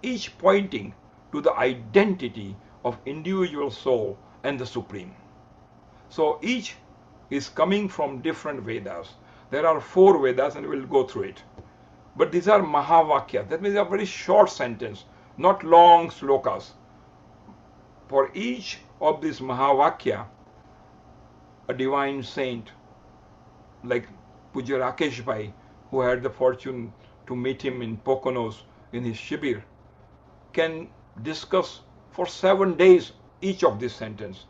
each pointing to the identity of individual soul and the Supreme. So each is coming from different Vedas. There are 4 Vedas, and we will go through it. But these are Mahavakyas. That means a very short sentence, not long shlokas. For each of these Mahavakya, a divine saint like Pujya Rakeshbhai, who had the fortune to meet him in Poconos in his shibir, can discuss for 7 days each of this sentence.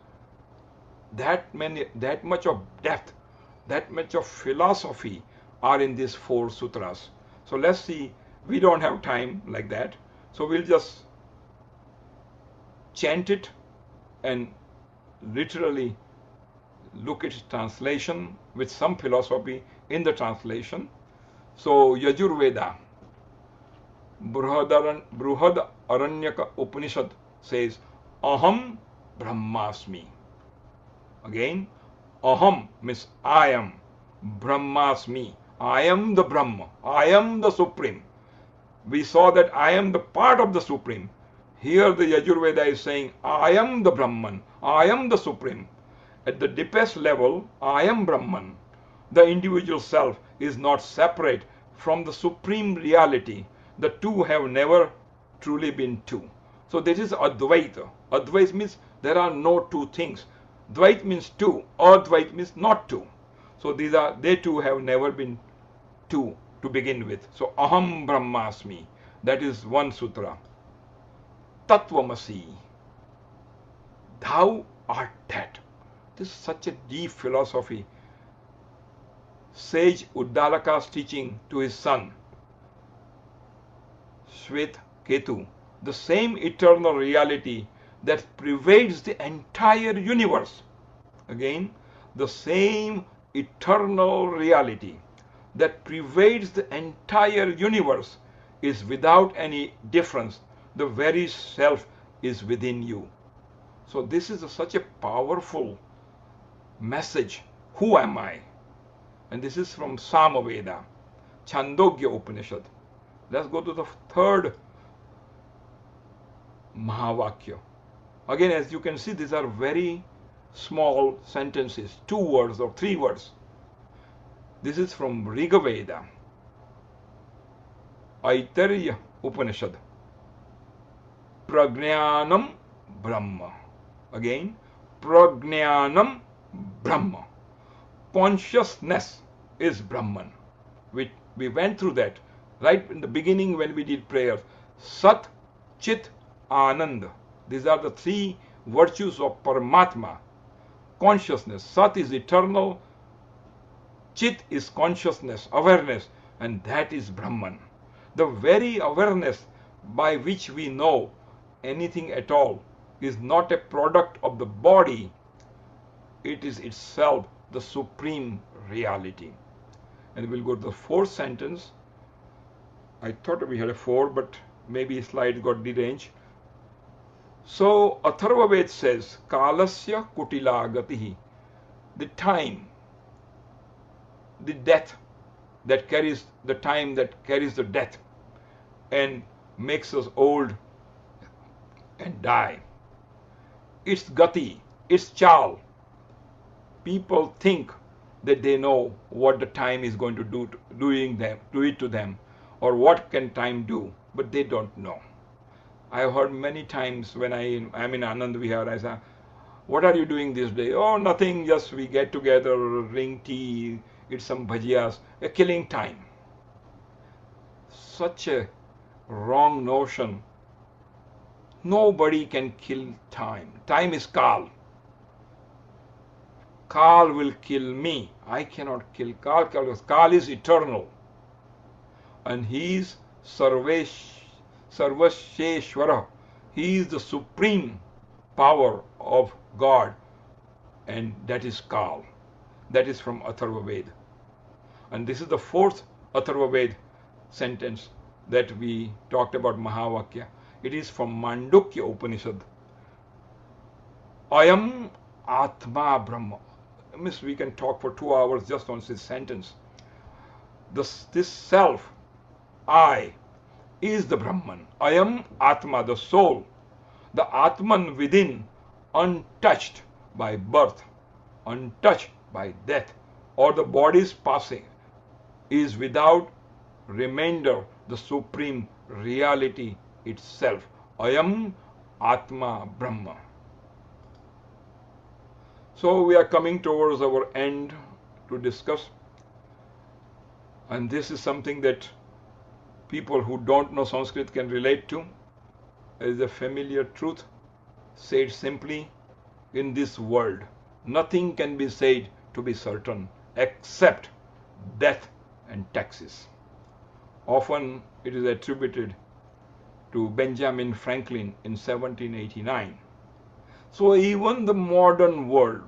That much of depth, that much of philosophy are in these 4 sutras. So let's see. We don't have time like that, so we'll just chant it and literally look at its translation with some philosophy in the translation. So Yajurveda, Bruhad Aranyaka Upanishad says, Aham Brahmasmi. Again, Aham means I am, Brahmasmi. I am the Brahma, I am the Supreme. We saw that I am the part of the Supreme. Here the Yajurveda is saying, I am the Brahman, I am the Supreme. At the deepest level, I am Brahman. The individual self is not separate from the Supreme Reality. The two have never truly been two. So this is Advaita. Advaita means there are no two things. Dvaita means two, Advaita means not two. So they two have never been two to begin with. So Aham Brahmasmi, that is one sutra. Tattvamasi, thou art that. This is such a deep philosophy. Sage Uddalaka's teaching to his son, Shwet Ketu, the same eternal reality that pervades the entire universe. Again, the same eternal reality that pervades the entire universe is without any difference. The very self is within you. So this is such a powerful message. Who am I? And this is from Samaveda, Chandogya Upanishad. Let's go to the 3rd Mahavakya. Again, as you can see, these are very small sentences, 2 words or 3 words. This is from Rigveda, Aitharya Upanishad. Prajnanam Brahma. Again, Prajnanam Brahma. Consciousness is Brahman. We went through that right in the beginning when we did prayers. Sat, Chit, Anand. These are the 3 virtues of Paramatma. Consciousness. Sat is eternal. Chit is consciousness, awareness, and that is Brahman. The very awareness by which we know anything at all is not a product of the body. It is itself the supreme reality. And we'll go to the 4th sentence. I thought we had a 4, but maybe slide got deranged. So Atharvaved says, Kalasya Kutila Gatihi. The time, the death that carries the time that carries the death and makes us old and die. It's gati, it's chal. People think that they know what the time is going to do it to them, or what can time do, but they don't know. I have heard many times when I'm in Anand Vihar, I say, what are you doing this day? Oh, nothing, just we get together, drink tea, eat some bhajiyas, killing time. Such a wrong notion. Nobody can kill time. Time is Kal. Kal will kill me. I cannot kill Kal. Kal is eternal. And he is Sarvasheshwara. He is the supreme power of God. And that is Kal. That is from Atharvaved. And this is the 4th Atharvaved sentence that we talked about, Mahavakya. It is from Mandukya Upanishad. Ayam Atma Brahma. Means we can talk for 2 hours just on this sentence. This self, I, is the Brahman. Ayam Atma, the soul, the Atman within, untouched by birth, untouched by death, or the body's passing, is without remainder the supreme reality itself. Ayam Atma Brahma. So we are coming towards our end to discuss. And this is something that people who don't know Sanskrit can relate to. It is a familiar truth. Said simply, in this world, nothing can be said to be certain except death and taxes. Often it is attributed to Benjamin Franklin in 1789. So even the modern world,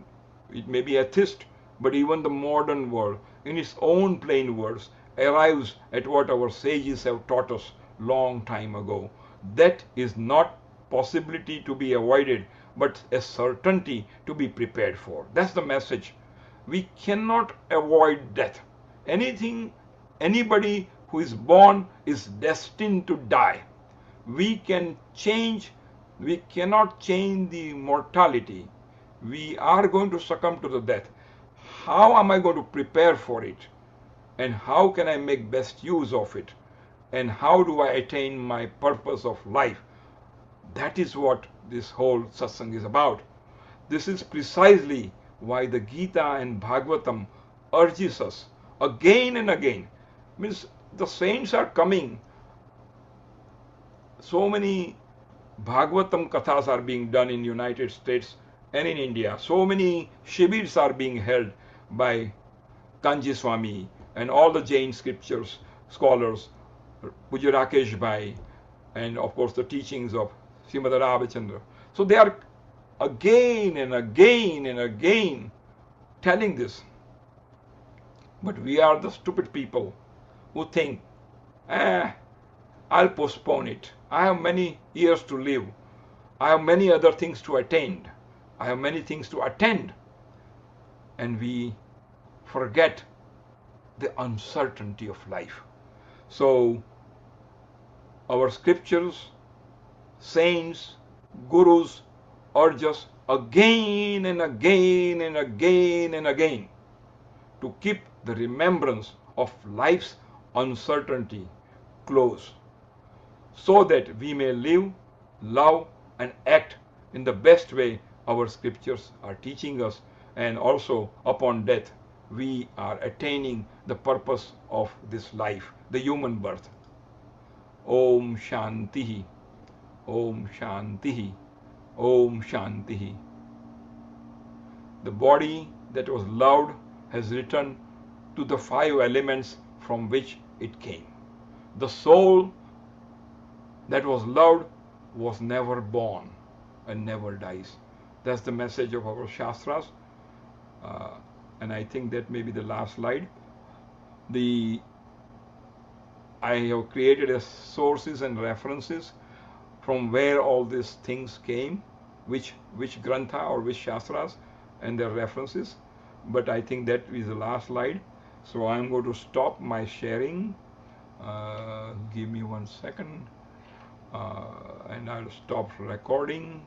it may be atheist, but even the modern world, in its own plain words, arrives at what our sages have taught us long time ago. That is not possibility to be avoided, but a certainty to be prepared for. That's the message. We cannot avoid death. Anybody who is born is destined to die. We cannot change the mortality. We are going to succumb to the death. How am I going to prepare for it? And how can I make best use of it? And how do I attain my purpose of life? That is what this whole satsang is about. This is precisely why the Gita and Bhagavatam urges us again and again. Means the saints are coming. So many Bhagavatam kathas are being done in United States and in India. So many shibits are being held by Kanji Swami and all the Jain scriptures scholars, Pujya Rameshbhai, and of course the teachings of Srimad Ramchandra. So they are again and again and again telling this. But we are the stupid people who think, I'll postpone it. I have many years to live. I have many other things to attain. I have many things to attend. And we forget the uncertainty of life. So our scriptures, saints, gurus urge us again and again and again and again to keep the remembrance of life's uncertainty close, so that we may live, love, and act in the best way our scriptures are teaching us, and also upon death we are attaining the purpose of this life, the human birth. Om Shantihi, Om Shantihi, Om Shantihi. The body that was loved has returned to the 5 elements from which it came. The soul that was loved was never born and never dies. That's the message of our Shastras. And I think that may be the last slide. I have created sources and references from where all these things came, which grantha or which Shastras, and their references. But I think that is the last slide. So I'm going to stop my sharing. Give me 1 second. And I'll stop recording.